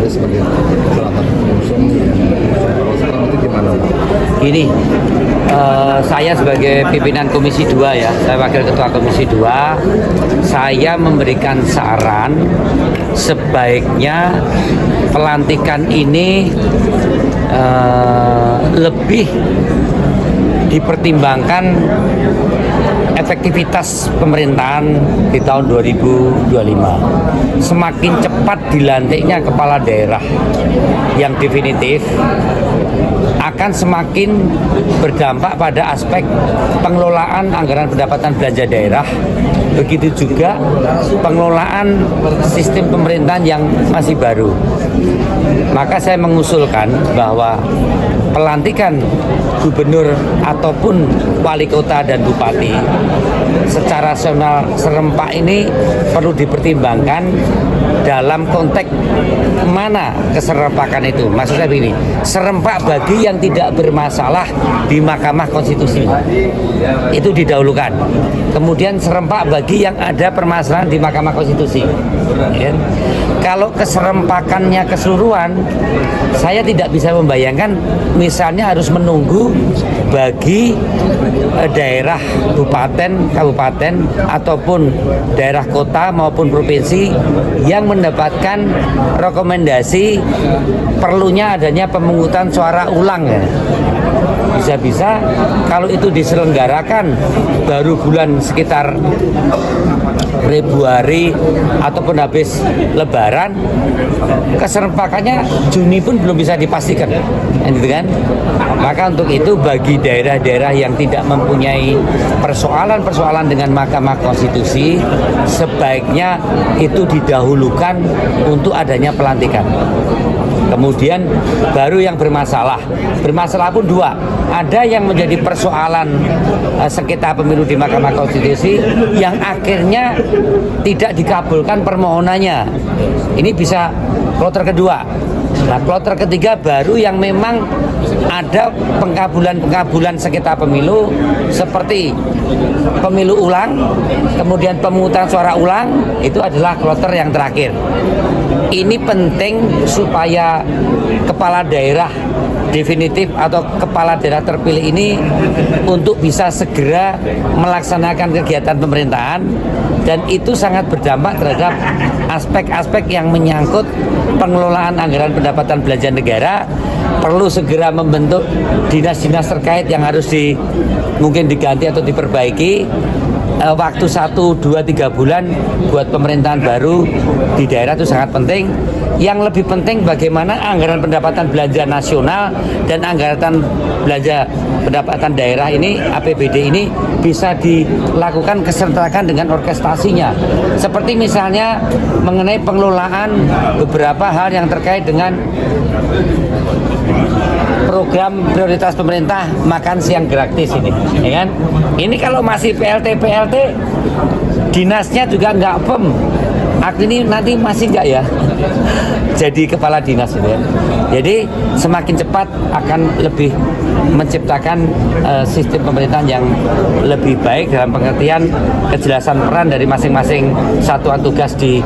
Anda sebagai salah satu pengusung sekarang itu gimana? Gini, saya sebagai pimpinan Komisi 2 ya, saya Wakil Ketua Komisi 2, saya memberikan saran sebaiknya pelantikan ini lebih dipertimbangkan efektivitas pemerintahan di tahun 2025. Semakin cepat dilantiknya kepala daerah yang definitif akan semakin berdampak pada aspek pengelolaan anggaran pendapatan belanja daerah, begitu juga pengelolaan sistem pemerintahan yang masih baru. Maka saya mengusulkan bahwa pelantikan gubernur ataupun wali kota dan bupati secara serempak ini perlu dipertimbangkan dalam konteks mana keserempakan itu. Maksud saya begini, serempak bagi yang tidak bermasalah di Mahkamah Konstitusi itu didahulukan. Kemudian serempak bagi yang ada permasalahan di Mahkamah Konstitusi. Ya. Kalau keserempakannya keseluruhan, saya tidak bisa membayangkan misalnya harus menunggu bagi daerah kabupaten ataupun daerah kota maupun provinsi yang mendapatkan rekomendasi perlunya adanya pemungutan suara ulang ya. Bisa-bisa kalau itu diselenggarakan baru bulan sekitar Februari ataupun habis Lebaran, keserempakannya Juni pun belum bisa dipastikan, gitu kan? Maka untuk itu bagi daerah-daerah yang tidak mempunyai persoalan-persoalan dengan Mahkamah Konstitusi, sebaiknya itu didahulukan untuk adanya pelantikan. Kemudian baru yang bermasalah pun dua. Ada yang menjadi persoalan sengketa pemilu di Mahkamah Konstitusi yang akhirnya tidak dikabulkan permohonannya. Ini bisa kloter kedua. Nah, kloter ketiga baru yang memang ada pengkabulan sengketa pemilu seperti pemilu ulang, kemudian pemungutan suara ulang, itu adalah kloter yang terakhir. Ini penting supaya kepala daerah definitif atau kepala daerah terpilih ini untuk bisa segera melaksanakan kegiatan pemerintahan, dan itu sangat berdampak terhadap aspek-aspek yang menyangkut pengelolaan anggaran pendapatan belanja negara. Perlu segera membentuk dinas-dinas terkait yang harus mungkin diganti atau diperbaiki. Waktu 1, 2, 3 bulan buat pemerintahan baru di daerah itu sangat penting. Yang lebih penting bagaimana anggaran pendapatan belanja nasional dan anggaran belanja pendapatan daerah ini, APBD ini, bisa dilakukan keserentakan dengan orkestrasinya. Seperti misalnya mengenai pengelolaan beberapa hal yang terkait dengan program prioritas pemerintah makan siang gratis ini, ya kan? Ini kalau masih PLT, dinasnya juga nggak firm. Ini nanti masih nggak ya jadi kepala dinas gitu ya. Jadi semakin cepat akan lebih menciptakan sistem pemerintahan yang lebih baik dalam pengertian kejelasan peran dari masing-masing satuan tugas di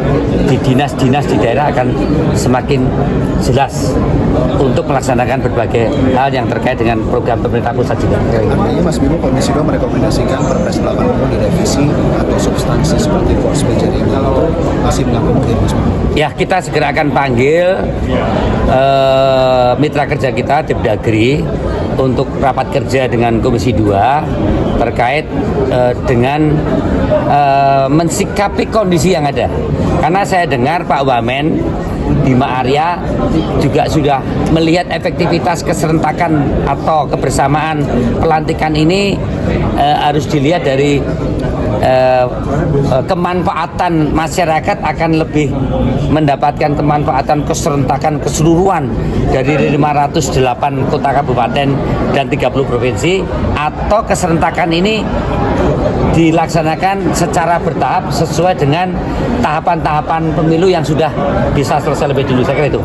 dinas-dinas di daerah akan semakin jelas untuk melaksanakan berbagai hal yang terkait dengan program pemerintah pusat juga. Artinya Mas Bimo, Komisi 2 merekomendasikan Perpres 80 direvisi atau substansi seperti force major ini masih mengambil Mas Bimo? Ya, kita segera akan panggil mitra kerja kita Depdagri untuk rapat kerja dengan Komisi 2 terkait dengan mensikapi kondisi yang ada. Karena saya dengar Pak Wamen Bima Arya juga sudah melihat efektivitas keserentakan atau kebersamaan pelantikan ini harus dilihat dari kemanfaatan masyarakat akan lebih mendapatkan kemanfaatan keserentakan keseluruhan dari 508 kota kabupaten dan 30 provinsi, atau keserentakan ini dilaksanakan secara bertahap sesuai dengan tahapan-tahapan pemilu yang sudah bisa selesai lebih dulu. Saya kira itu.